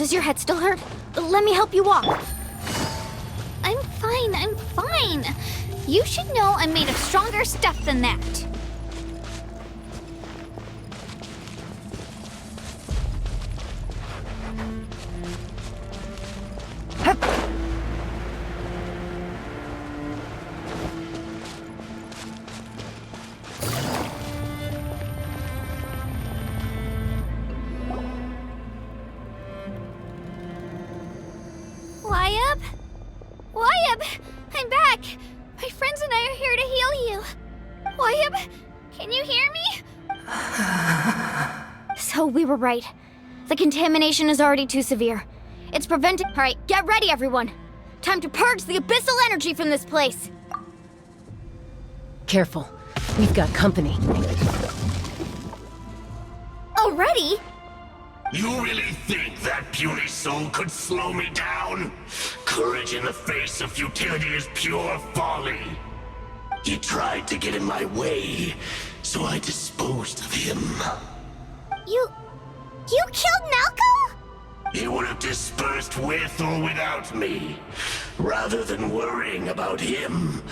Does your head still hurt? Let me help you walk. I'm fine. You should know I'm made of stronger stuff than that. Wyab! I'm back! My friends and I are here to heal you. Wyab, can you hear me? So we were right. The contamination is already too severe. It's preventing— Alright, get ready everyone! Time to purge the abyssal energy from this place! Careful. We've got company. Already? You really think that puny soul could slow me down? Courage in the face of futility is pure folly. He tried to get in my way, so I disposed of him. You killed Malco? He would have dispersed with or without me. Rather than worrying about him,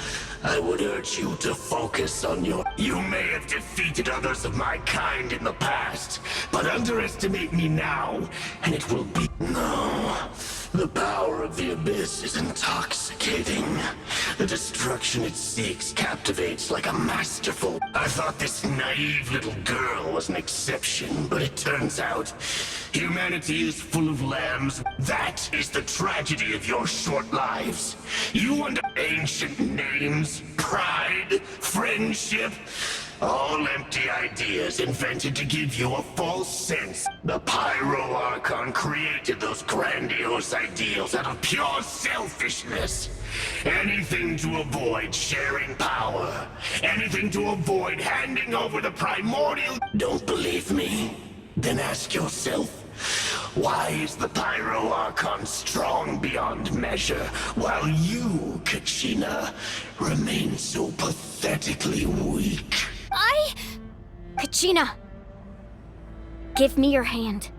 I would urge you to focus on your— You may have defeated others of my kind in the past, but underestimate me now, and it will be— No. The power of the Abyss is intoxicating. The destruction it seeks captivates like a masterful— I thought this naive little girl was an exception, but it turns out humanity is full of lambs. That is the tragedy of your short lives. You under ancient names, pride, friendship, all empty ideas invented to give you a false sense. The Pyro Archon created those grandiose ideals out of pure selfishness. Anything to avoid sharing power. Anything to avoid handing over the primordial— Don't believe me? Then ask yourself, why is the Pyro Archon strong beyond measure, while you, Kachina, remain so pathetically weak? Kachina! Give me your hand.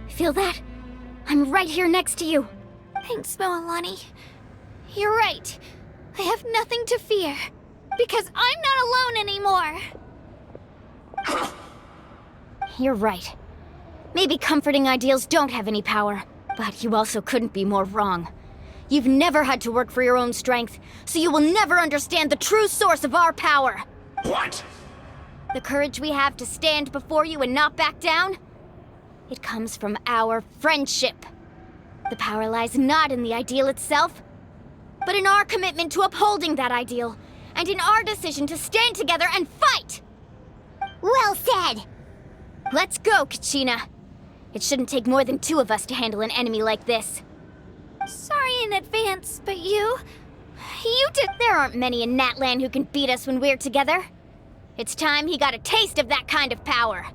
Feel that? I'm right here next to you. Thanks, Moalani. You're right. I have nothing to fear. Because I'm not alone anymore. You're right. Maybe comforting ideals don't have any power. But you also couldn't be more wrong. You've never had to work for your own strength, so you will never understand the true source of our power. What? The courage we have to stand before you and not back down? It comes from our friendship. The power lies not in the ideal itself, but in our commitment to upholding that ideal, and in our decision to stand together and fight! Well said! Let's go, Kachina. It shouldn't take more than two of us to handle an enemy like this. Sorry in advance, but you did— There aren't many in Natlan who can beat us when we're together. It's time he got a taste of that kind of power.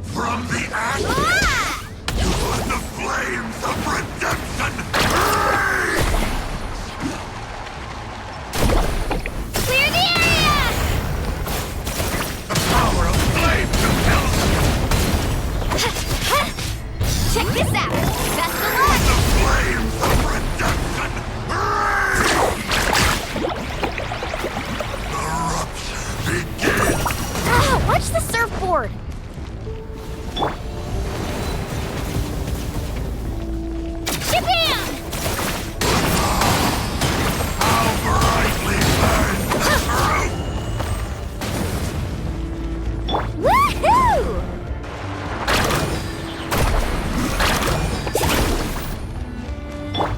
From the ash to the flames of redemption! Clear the area! The power of flame compels— Check this out! Best of luck! The flames of redemption! Eruption begins! Ah, watch the surfboard! Shabam! How brightly burns the fruit! Woohoo!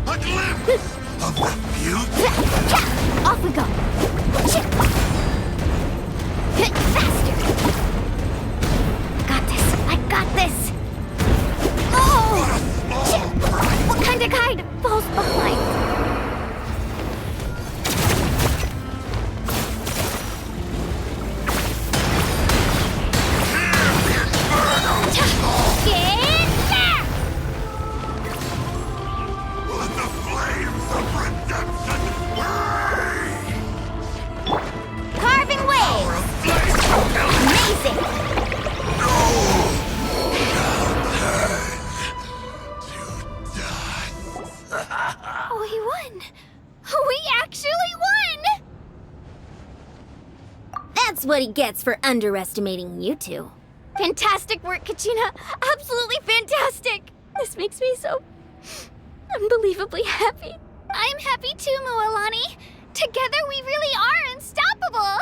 A glimpse of the beauty! Off we go! Faster! Got this! I got this! That's what he gets for underestimating you two. Fantastic work, Kachina! Absolutely fantastic! This makes me so unbelievably happy. I'm happy too, Mualani. Together we really are unstoppable!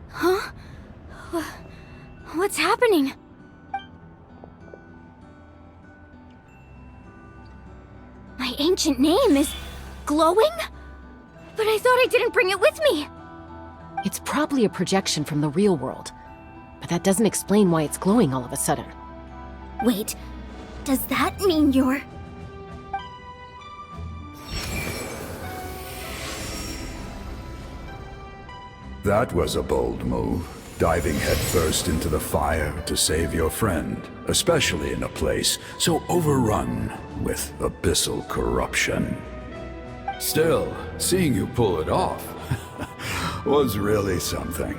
Huh? What's happening? My ancient name is glowing? But I thought I didn't bring it with me! It's probably a projection from the real world, but that doesn't explain why it's glowing all of a sudden. Wait, does that mean you're... That was a bold move, diving headfirst into the fire to save your friend, especially in a place so overrun with abyssal corruption. Still, seeing you pull it off was really something.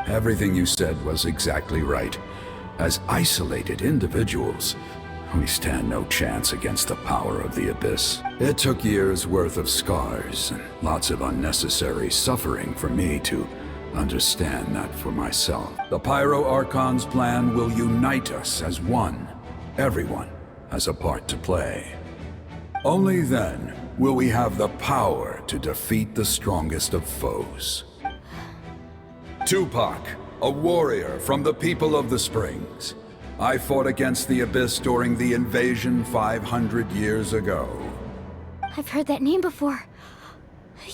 Everything you said was exactly right. As isolated individuals, we stand no chance against the power of the Abyss. It took years' worth of scars and lots of unnecessary suffering for me to understand that for myself. The Pyro Archon's plan will unite us as one. Everyone has a part to play. Only then will we have the power to defeat the strongest of foes. Tupac, a warrior from the people of the Springs. I fought against the Abyss during the invasion 500 years ago. I've heard that name before.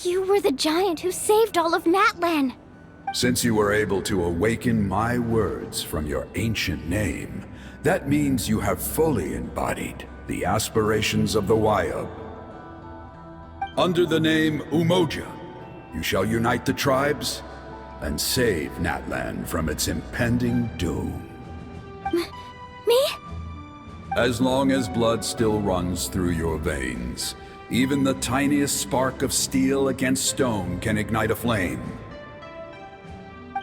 You were the giant who saved all of Natlan. Since you were able to awaken my words from your ancient name, that means you have fully embodied the aspirations of the Wyub. Under the name Umoja, you shall unite the tribes and save Natlan from its impending doom. Me? As long as blood still runs through your veins, even the tiniest spark of steel against stone can ignite a flame.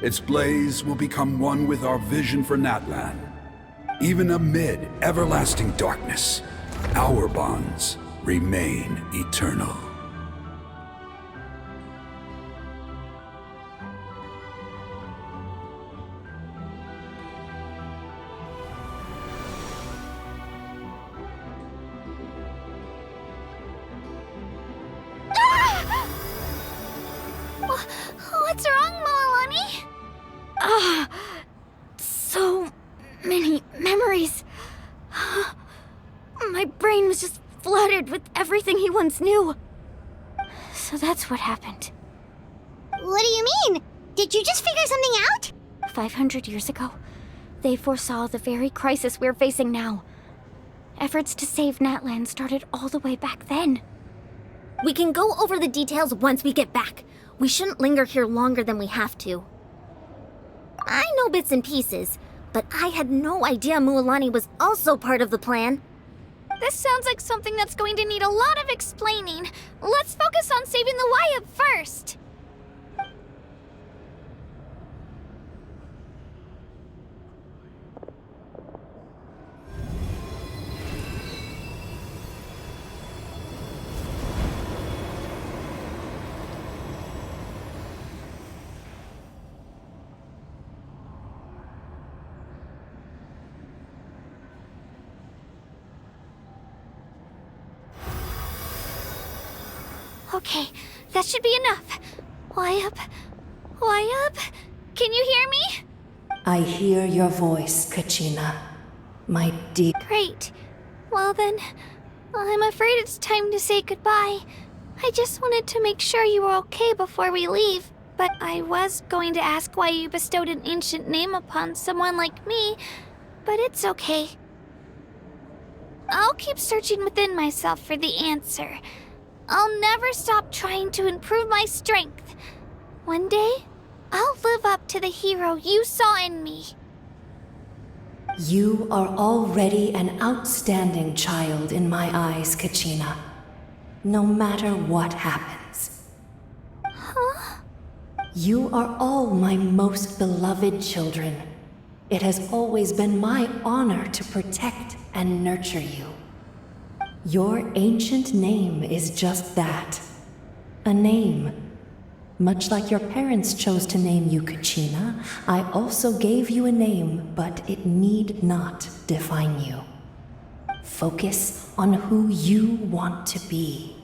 Its blaze will become one with our vision for Natlan. Even amid everlasting darkness, our bonds remain eternal. What's wrong, Mualani? So many memories. My brain was just flooded with everything he once knew. So that's what happened. What do you mean? Did you just figure something out? 500 years ago, they foresaw the very crisis we're facing now. Efforts to save Natlan started all the way back then. We can go over the details once we get back. We shouldn't linger here longer than we have to. I know bits and pieces, but I had no idea Mualani was also part of the plan. This sounds like something that's going to need a lot of explaining. Let's focus on saving the Wyub first. Okay, that should be enough. Wyub? Can you hear me? I hear your voice, Kachina. My deep... Great. Well then, I'm afraid it's time to say goodbye. I just wanted to make sure you were okay before we leave. But I was going to ask why you bestowed an ancient name upon someone like me, but it's okay. I'll keep searching within myself for the answer. I'll never stop trying to improve my strength. One day, I'll live up to the hero you saw in me. You are already an outstanding child in my eyes, Kachina. No matter what happens. Huh? You are all my most beloved children. It has always been my honor to protect and nurture you. Your ancient name is just that. A name. Much like your parents chose to name you Kachina, I also gave you a name, but it need not define you. Focus on who you want to be.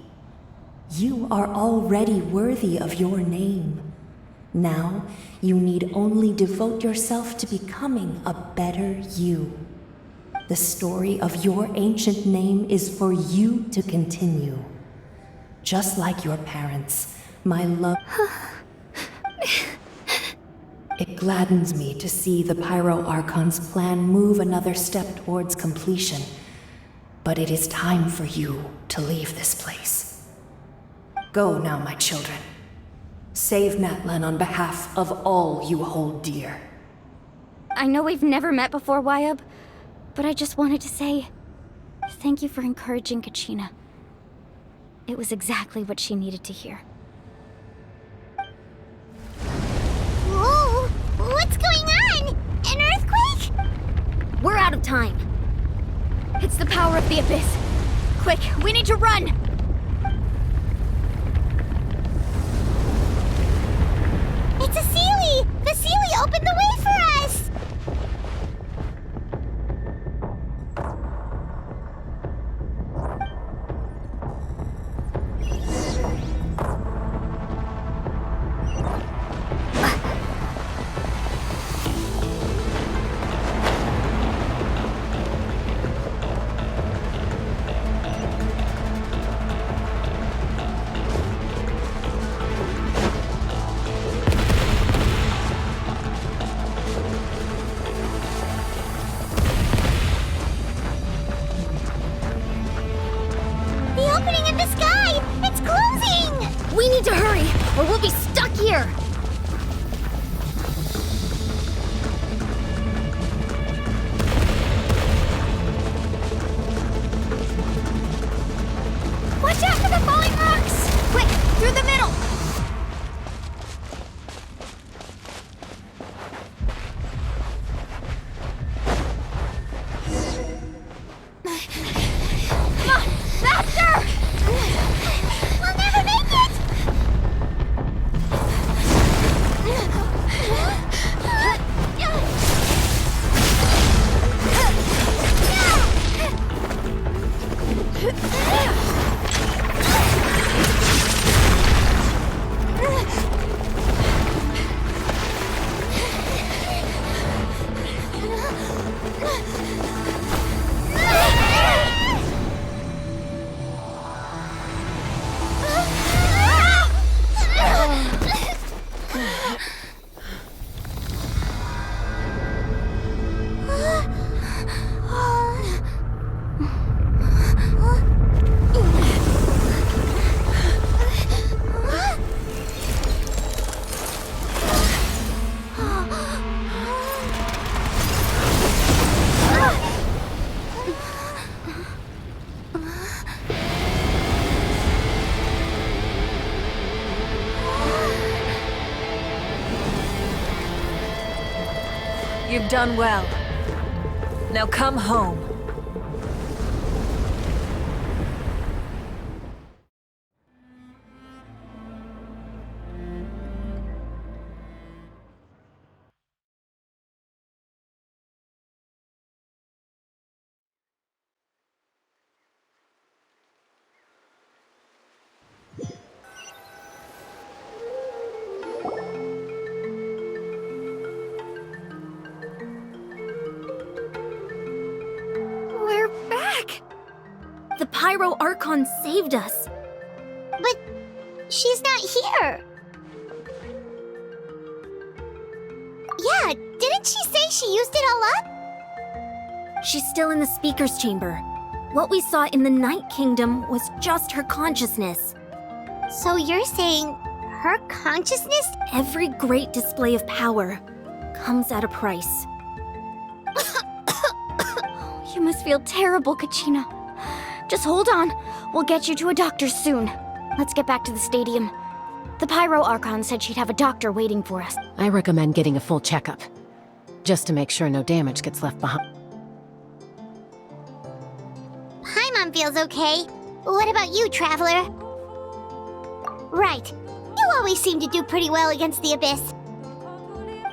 You are already worthy of your name. Now, you need only devote yourself to becoming a better you. The story of your ancient name is for you to continue. Just like your parents, my love... It gladdens me to see the Pyro Archon's plan move another step towards completion. But it is time for you to leave this place. Go now, my children. Save Natlan on behalf of all you hold dear. I know we've never met before, Wyub, but I just wanted to say thank you for encouraging Kachina. It was exactly what she needed to hear. Whoa! What's going on? An earthquake? We're out of time. It's the power of the Abyss. Quick, we need to run! It's a Seelie! The Seelie opened the way for us! Or we'll be stuck here! Watch out for the falling rocks! Quick, through the middle! Come on, faster! We'll never make it! You've done well. Now come home. The Pyro Archon saved us. But she's not here. Yeah, didn't she say she used it all up? She's still in the Speaker's Chamber. What we saw in the Night Kingdom was just her consciousness. So you're saying her consciousness? Every great display of power comes at a price. You must feel terrible, Kachina. Just hold on. We'll get you to a doctor soon. Let's get back to the stadium. The Pyro Archon said she'd have a doctor waiting for us. I recommend getting a full checkup, just to make sure no damage gets left behind. Paimon feels okay. What about you, Traveler? Right. You always seem to do pretty well against the Abyss.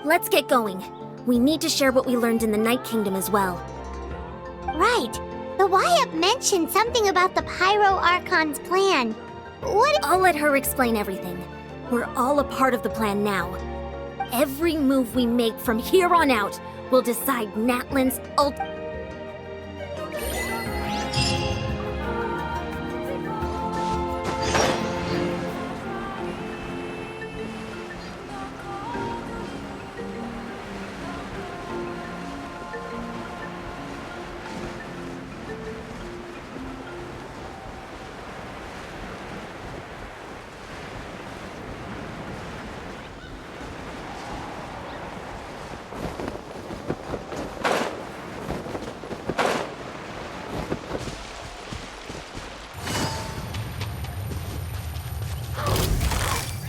Let's get going. We need to share what we learned in the Night Kingdom as well. Right. The Y-Up mentioned something about the Pyro Archon's plan. I'll let her explain everything. We're all a part of the plan now. Every move we make from here on out will decide Natlan's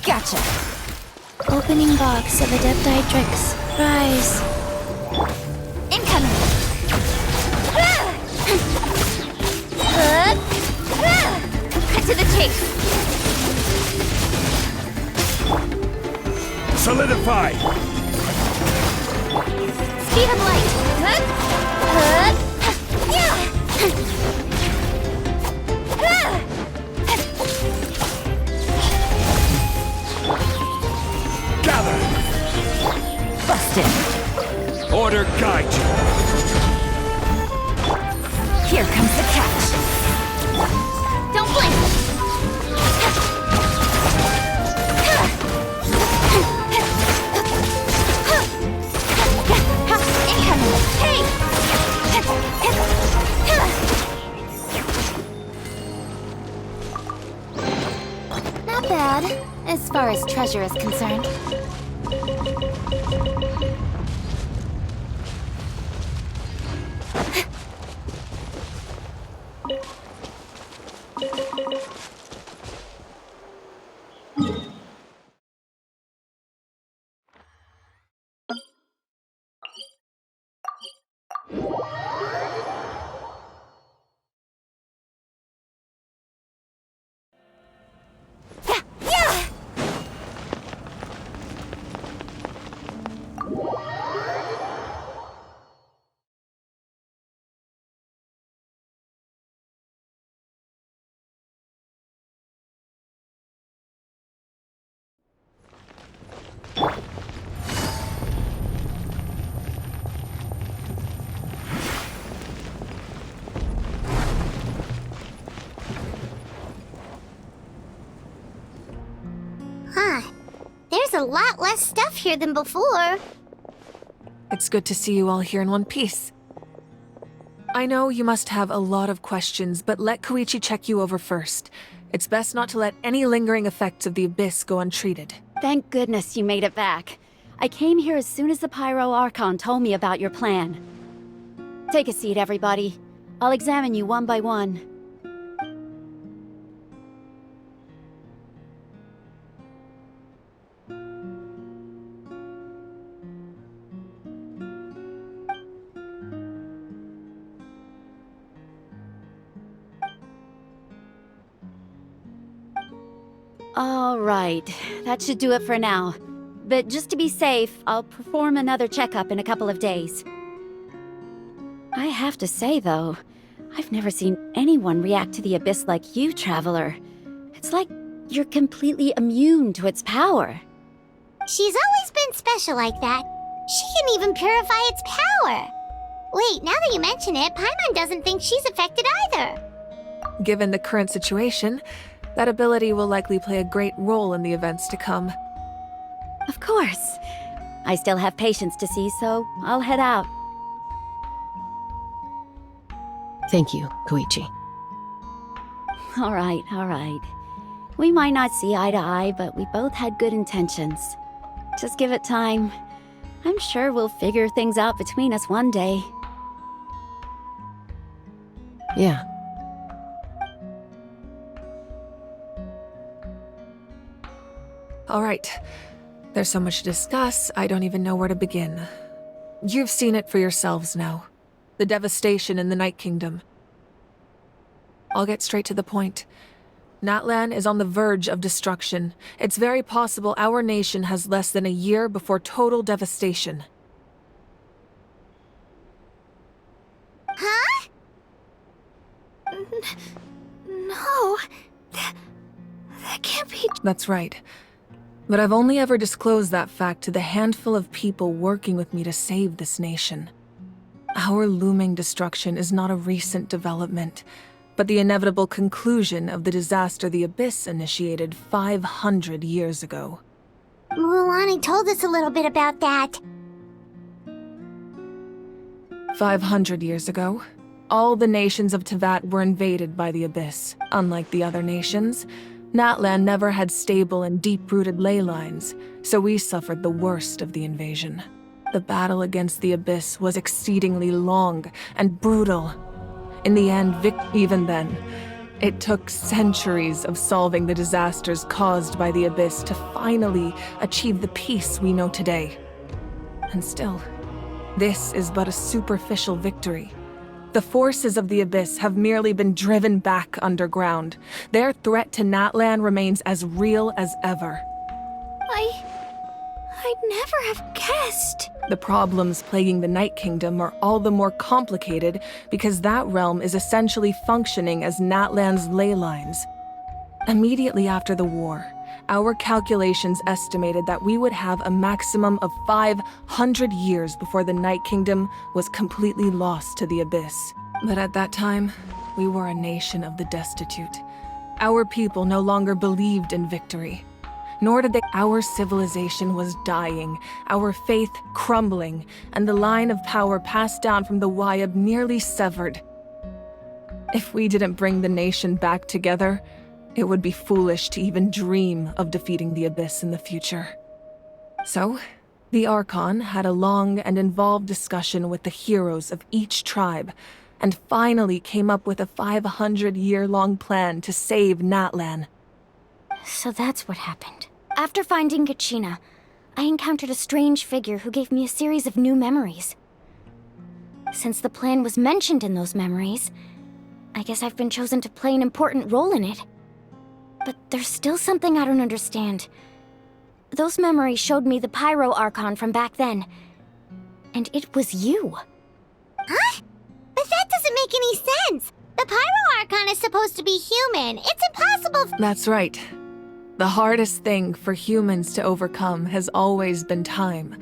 Gotcha! Opening box of Adepti Tricks. Rise. Incoming! Cut to the chase! Solidify! Speed of light! Gather! Busted! Order guide you! Here comes the catch! Don't blink! Incoming! Hey! Not bad, as far as treasure is concerned. Huh. There's a lot less stuff here than before. It's good to see you all here in one piece. I know you must have a lot of questions, but let Koichi check you over first. It's best not to let any lingering effects of the Abyss go untreated. Thank goodness you made it back. I came here as soon as the Pyro Archon told me about your plan. Take a seat, everybody. I'll examine you one by one. All right, that should do it for now. But just to be safe, I'll perform another checkup in a couple of days. I have to say, though, I've never seen anyone react to the Abyss like you, Traveler. It's like you're completely immune to its power. She's always been special like that. She can even purify its power. Wait, now that you mention it, Paimon doesn't think she's affected either. Given the current situation, that ability will likely play a great role in the events to come. Of course. I still have patients to see, so I'll head out. Thank you, Koichi. All right. We might not see eye to eye, but we both had good intentions. Just give it time. I'm sure we'll figure things out between us one day. Yeah. All right. There's so much to discuss, I don't even know where to begin. You've seen it for yourselves now. The devastation in the Night Kingdom. I'll get straight to the point. Natlan is on the verge of destruction. It's very possible our nation has less than a year before total devastation. Huh? No. That can't be. That's right. But I've only ever disclosed that fact to the handful of people working with me to save this nation. Our looming destruction is not a recent development, but the inevitable conclusion of the disaster the Abyss initiated 500 years ago. Mualani told us a little bit about that. 500 years ago, all the nations of Teyvat were invaded by the Abyss. Unlike the other nations, Natlan never had stable and deep-rooted ley lines, so we suffered the worst of the invasion. The battle against the Abyss was exceedingly long and brutal. In the end, even then, it took centuries of solving the disasters caused by the Abyss to finally achieve the peace we know today. And still, this is but a superficial victory. The forces of the Abyss have merely been driven back underground. Their threat to Natlan remains as real as ever. I'd never have guessed. The problems plaguing the Night Kingdom are all the more complicated because that realm is essentially functioning as Natlan's ley lines. Immediately after the war, our calculations estimated that we would have a maximum of 500 years before the Night Kingdom was completely lost to the Abyss. But at that time, we were a nation of the destitute. Our people no longer believed in victory. Nor did they. Our civilization was dying, our faith crumbling, and the line of power passed down from the Wayab nearly severed. If we didn't bring the nation back together, it would be foolish to even dream of defeating the Abyss in the future. So, the Archon had a long and involved discussion with the heroes of each tribe, and finally came up with a 500-year-long plan to save Natlan. So that's what happened. After finding Kachina, I encountered a strange figure who gave me a series of new memories. Since the plan was mentioned in those memories, I guess I've been chosen to play an important role in it. But there's still something I don't understand. Those memories showed me the Pyro Archon from back then. And it was you. Huh? But that doesn't make any sense! The Pyro Archon is supposed to be human! It's impossible. That's right. The hardest thing for humans to overcome has always been time,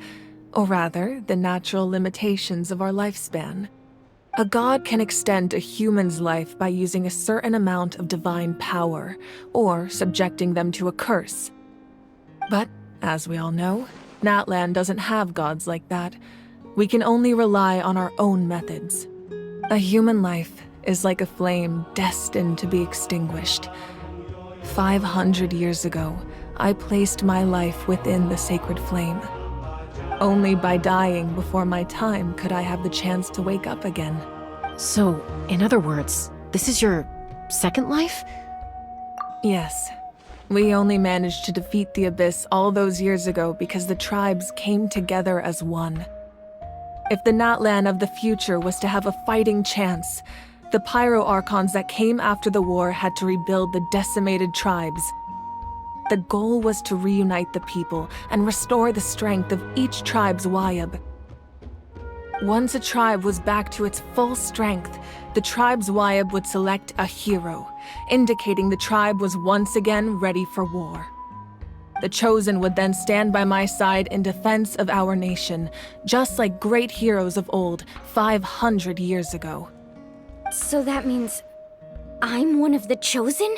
or rather, the natural limitations of our lifespan. A god can extend a human's life by using a certain amount of divine power, or subjecting them to a curse. But, as we all know, Natlan doesn't have gods like that. We can only rely on our own methods. A human life is like a flame destined to be extinguished. 500 years ago, I placed my life within the sacred flame. Only by dying before my time could I have the chance to wake up again. So, in other words, this is your second life? Yes. We only managed to defeat the Abyss all those years ago because the tribes came together as one. If the Natlan of the future was to have a fighting chance, the Pyro Archons that came after the war had to rebuild the decimated tribes. The goal was to reunite the people and restore the strength of each tribe's Wayab. Once a tribe was back to its full strength, the tribe's Wayab would select a hero, indicating the tribe was once again ready for war. The Chosen would then stand by my side in defense of our nation, just like great heroes of old 500 years ago. So that means I'm one of the Chosen?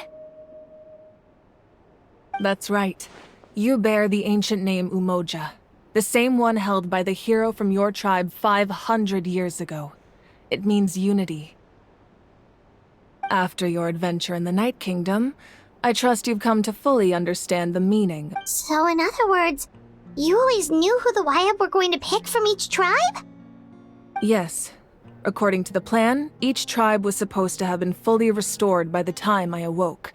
That's right. You bear the ancient name Umoja, the same one held by the hero from your tribe 500 years ago. It means unity. After your adventure in the Night Kingdom, I trust you've come to fully understand the meaning. So in other words, you always knew who the Wayab were going to pick from each tribe? Yes. According to the plan, each tribe was supposed to have been fully restored by the time I awoke.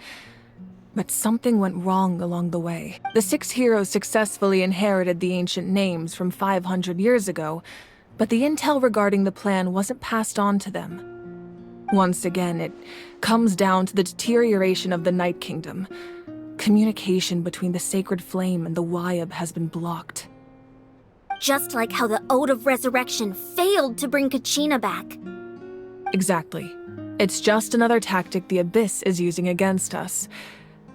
But something went wrong along the way. The 6 heroes successfully inherited the ancient names from 500 years ago, but the intel regarding the plan wasn't passed on to them. Once again, it comes down to the deterioration of the Night Kingdom. Communication between the Sacred Flame and the Wyab has been blocked. Just like how the Ode of Resurrection failed to bring Kachina back. Exactly. It's just another tactic the Abyss is using against us.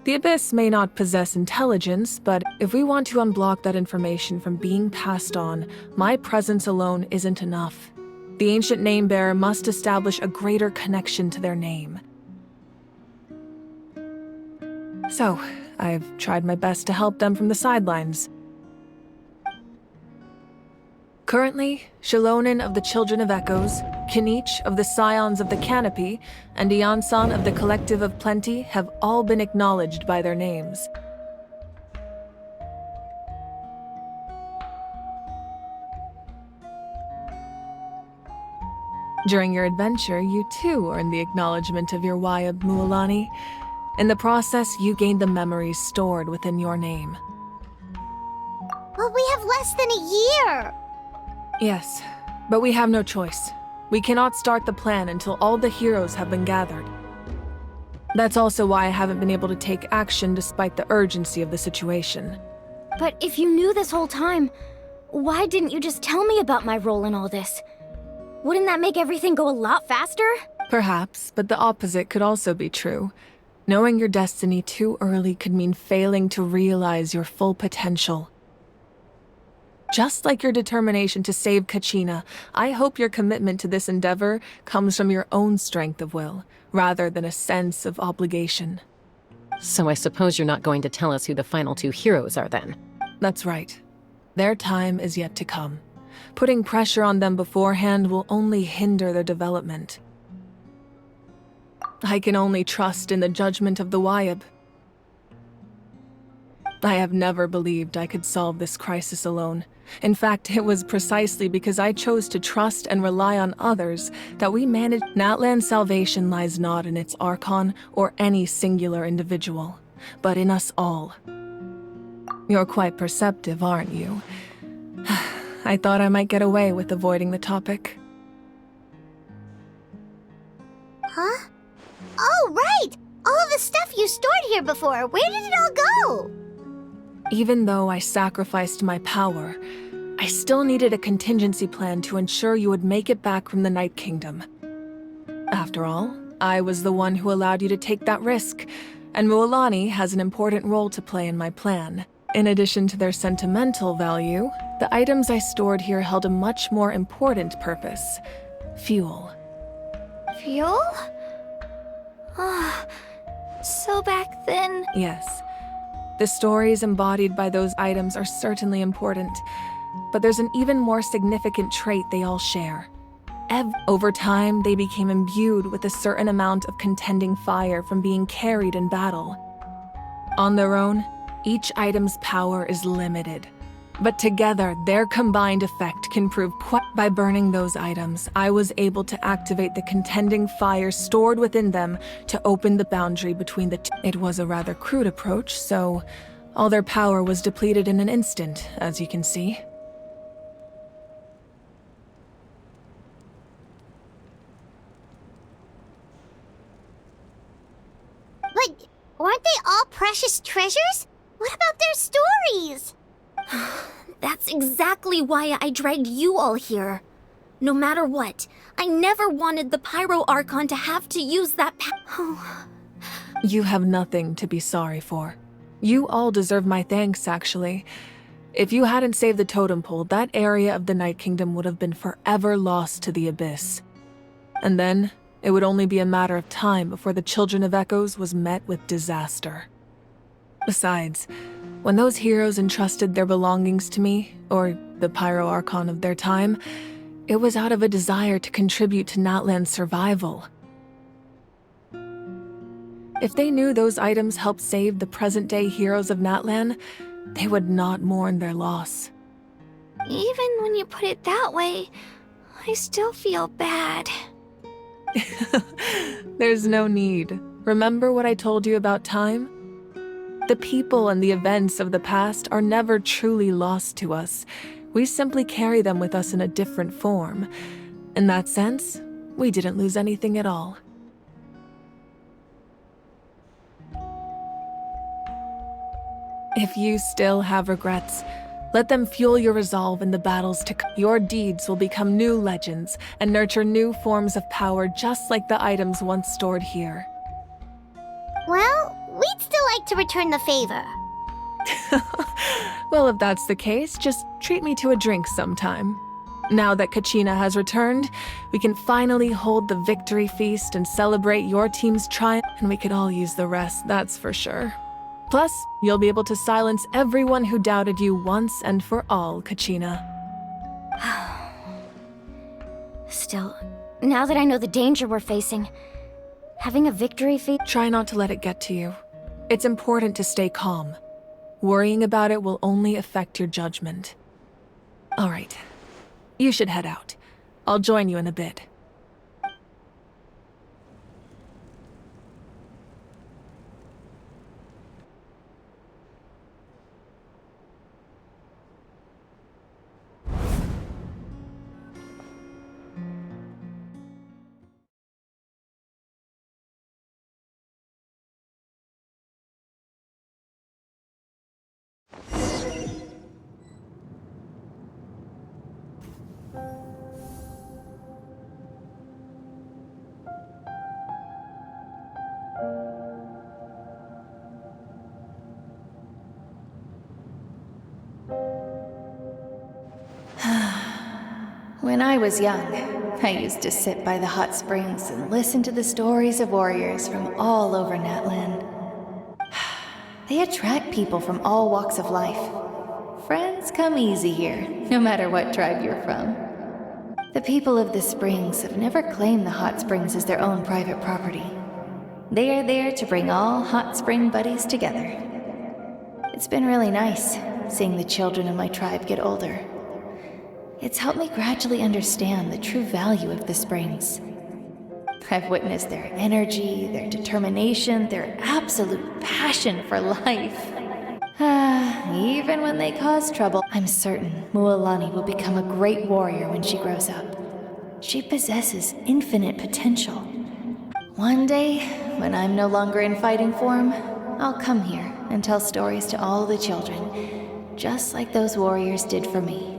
The Abyss may not possess intelligence, but if we want to unblock that information from being passed on, my presence alone isn't enough. The ancient name-bearer must establish a greater connection to their name. So, I've tried my best to help them from the sidelines. Currently, Shilonin of the Children of Echoes, Kinich of the Scions of the Canopy, and Iansan of the Collective of Plenty have all been acknowledged by their names. During your adventure, you too earned the acknowledgement of your Wyab Mualani. In the process, you gained the memories stored within your name. But we have less than a year! Yes, but we have no choice. We cannot start the plan until all the heroes have been gathered. That's also why I haven't been able to take action despite the urgency of the situation. But if you knew this whole time, why didn't you just tell me about my role in all this? Wouldn't that make everything go a lot faster? Perhaps, but the opposite could also be true. Knowing your destiny too early could mean failing to realize your full potential. Just like your determination to save Kachina, I hope your commitment to this endeavor comes from your own strength of will, rather than a sense of obligation. So I suppose you're not going to tell us who the final two heroes are then? That's right. Their time is yet to come. Putting pressure on them beforehand will only hinder their development. I can only trust in the judgment of the Wyab. I have never believed I could solve this crisis alone. In fact, it was precisely because I chose to trust and rely on others that we managed. Natlan's salvation lies not in its Archon or any singular individual, but in us all. You're quite perceptive, aren't you? I thought I might get away with avoiding the topic. Huh? Oh, right! All of the stuff you stored here before, where did it all go? Even though I sacrificed my power, I still needed a contingency plan to ensure you would make it back from the Night Kingdom. After all, I was the one who allowed you to take that risk, and Mualani has an important role to play in my plan. In addition to their sentimental value, the items I stored here held a much more important purpose: fuel. Fuel? Ah, so back then... Yes. The stories embodied by those items are certainly important, but there's an even more significant trait they all share. Over time, they became imbued with a certain amount of contending fire from being carried in battle. On their own, each item's power is limited, but together, their combined effect can prove quite... By burning those items, I was able to activate the contending fire stored within them to open the boundary between the two. It was a rather crude approach, so all their power was depleted in an instant, as you can see. But weren't they all precious treasures? What about their stories? That's exactly why I dragged you all here. No matter what, I never wanted the Pyro Archon to have to use that You have nothing to be sorry for. You all deserve my thanks, actually. If you hadn't saved the totem pole, that area of the Night Kingdom would have been forever lost to the Abyss. And then, it would only be a matter of time before the Children of Echoes was met with disaster. Besides, when those heroes entrusted their belongings to me, or the Pyro Archon of their time, it was out of a desire to contribute to Natlan's survival. If they knew those items helped save the present-day heroes of Natlan, they would not mourn their loss. Even when you put it that way, I still feel bad. There's no need. Remember what I told you about time? The people and the events of the past are never truly lost to us. We simply carry them with us in a different form. In that sense, we didn't lose anything at all. If you still have regrets, let them fuel your resolve in the battles to come. Your deeds will become new legends and nurture new forms of power just like the items once stored here. Well, we'd still like to return the favor. Well, if that's the case, just treat me to a drink sometime. Now that Kachina has returned, we can finally hold the victory feast and celebrate your team's triumph, and we could all use the rest, that's for sure. Plus, you'll be able to silence everyone who doubted you once and for all, Kachina. Still, now that I know the danger we're facing, having a victory feast... Try not to let it get to you. It's important to stay calm. Worrying about it will only affect your judgment. All right. You should head out. I'll join you in a bit. When I was young, I used to sit by the hot springs and listen to the stories of warriors from all over Natlan. They attract people from all walks of life. Friends come easy here, no matter what tribe you're from. The people of the springs have never claimed the hot springs as their own private property. They are there to bring all hot spring buddies together. It's been really nice seeing the children of my tribe get older. It's helped me gradually understand the true value of the springs. I've witnessed their energy, their determination, their absolute passion for life. Even when they cause trouble, I'm certain Mualani will become a great warrior when she grows up. She possesses infinite potential. One day, when I'm no longer in fighting form, I'll come here and tell stories to all the children, just like those warriors did for me.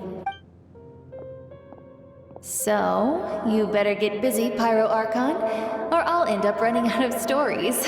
So, you better get busy, Pyro Archon, or I'll end up running out of stories.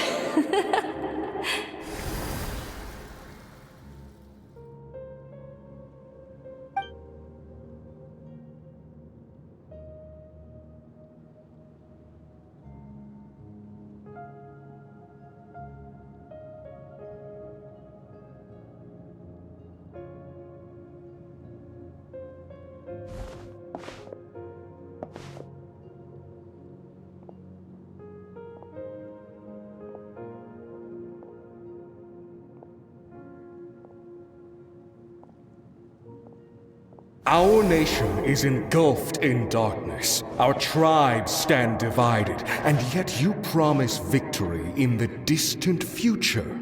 Our nation is engulfed in darkness. Our tribes stand divided, and yet you promise victory in the distant future.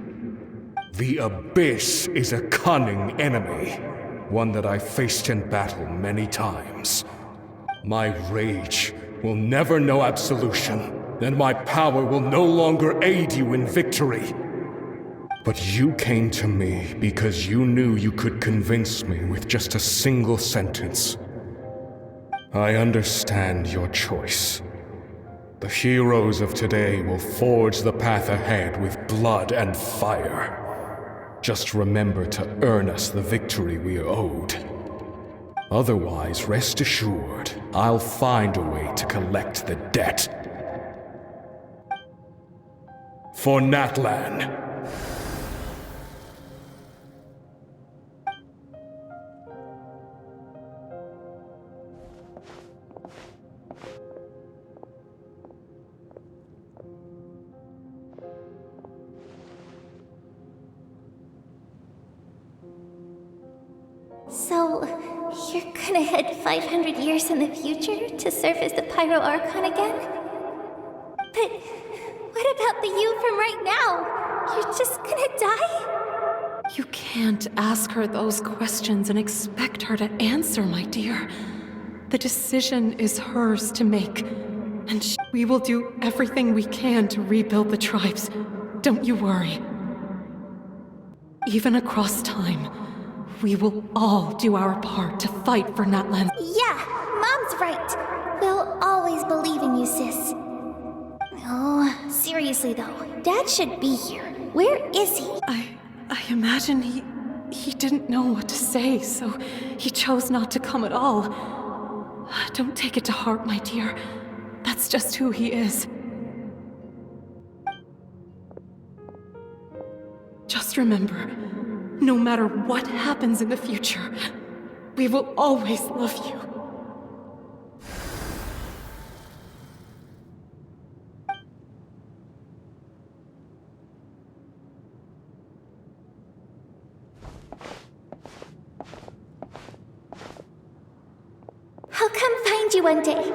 The Abyss is a cunning enemy, one that I've faced in battle many times. My rage will never know absolution, and my power will no longer aid you in victory. But you came to me because you knew you could convince me with just a single sentence. I understand your choice. The heroes of today will forge the path ahead with blood and fire. Just remember to earn us the victory we are owed. Otherwise, rest assured, I'll find a way to collect the debt. For Natlan. So, you're gonna head 500 years in the future to serve as the Pyro Archon again? But what about the you from right now? You're just gonna die? You can't ask her those questions and expect her to answer, my dear. The decision is hers to make, and we will do everything we can to rebuild the tribes. Don't you worry. Even across time, we will all do our part to fight for Natlan. Yeah, Mom's right. We'll always believe in you, sis. Oh, seriously though, Dad should be here. Where is he? I imagine he didn't know what to say, so he chose not to come at all. Don't take it to heart, my dear. That's just who he is. Just remember, no matter what happens in the future, we will always love you. I'll come find you one day.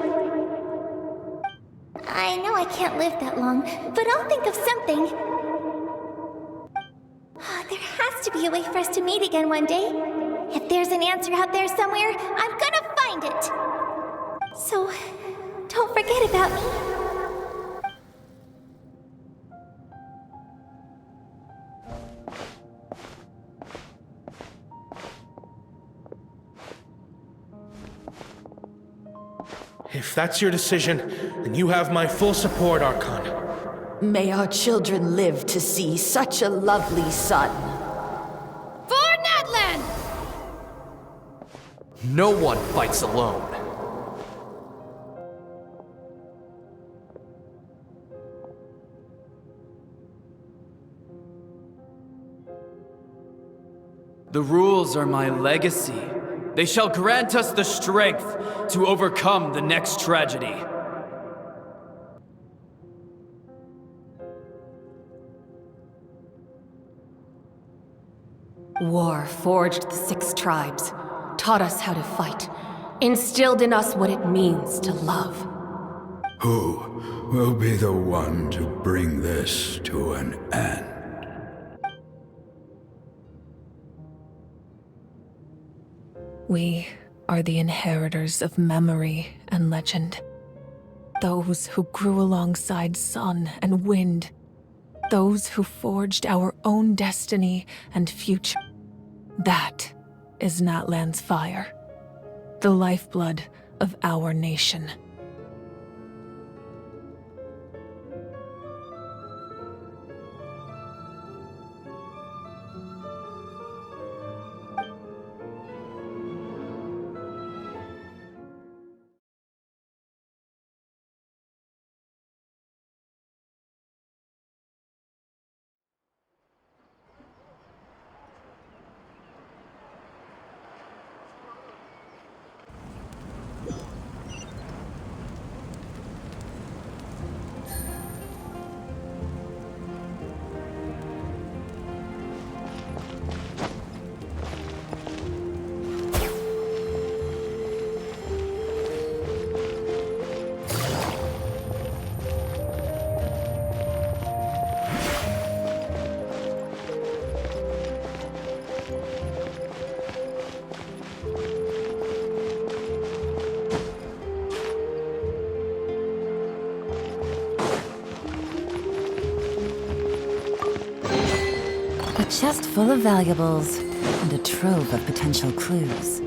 I know I can't live that long, but I'll think of something. There has to be a way for us to meet again one day. If there's an answer out there somewhere, I'm gonna find it. So, don't forget about me. If that's your decision, then you have my full support, Archon. May our children live to see such a lovely son. For Natlan! No one fights alone. The rules are my legacy. They shall grant us the strength to overcome the next tragedy. War forged the 6 tribes, taught us how to fight, instilled in us what it means to love. Who will be the one to bring this to an end? We are the inheritors of memory and legend. Those who grew alongside sun and wind. Those who forged our own destiny and future. That is Natlan's fire. The lifeblood of our nation. A chest full of valuables and a trove of potential clues.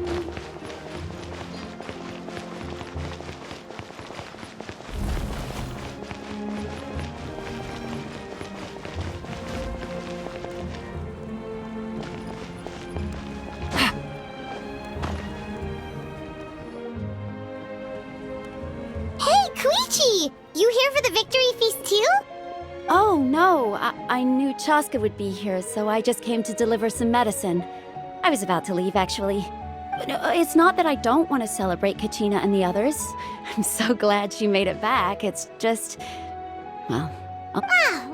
Hey, Koichi! You here for the victory feast too? Oh, no. I knew Chaska would be here, so I just came to deliver some medicine. I was about to leave, actually. But it's not that I don't want to celebrate Kachina and the others. I'm so glad she made it back. It's just... well...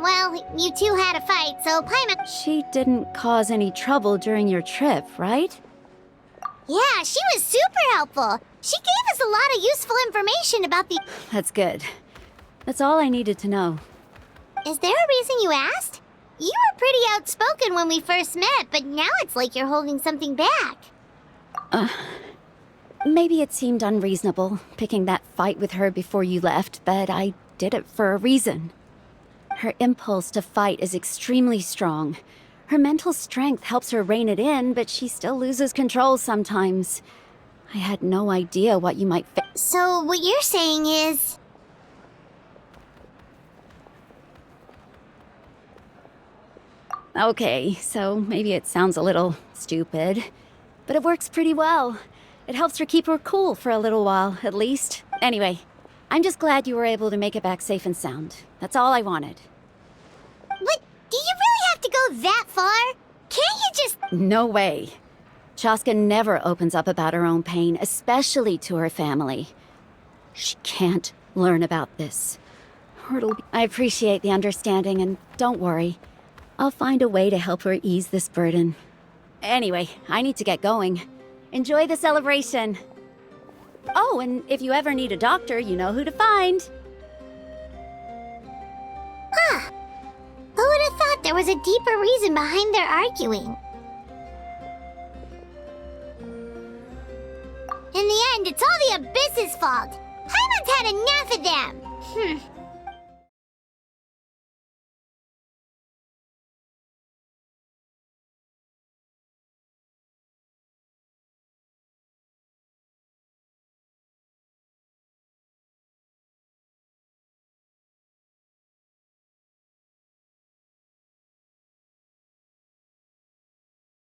Well, you two had a fight, so Paimon... She didn't cause any trouble during your trip, right? Yeah, she was super helpful. She gave us a lot of useful information about the... That's good. That's all I needed to know. Is there a reason you asked? You were pretty outspoken when we first met, but now it's like you're holding something back. Maybe it seemed unreasonable, picking that fight with her before you left, but I did it for a reason. Her impulse to fight is extremely strong. Her mental strength helps her rein it in, but she still loses control sometimes. I had no idea what you might So what you're saying is... Okay, so maybe it sounds a little stupid, but it works pretty well. It helps her keep her cool for a little while, at least. Anyway, I'm just glad you were able to make it back safe and sound. That's all I wanted. But do you really have to go that far? Can't you just... No way. Chaska never opens up about her own pain, especially to her family. She can't learn about this. I appreciate the understanding, and don't worry. I'll find a way to help her ease this burden. Anyway, I need to get going. Enjoy the celebration. Oh, and if you ever need a doctor, you know who to find. Huh. Who would have thought there was a deeper reason behind their arguing? In the end, it's all the Abyss's fault. Paimon's had enough of them.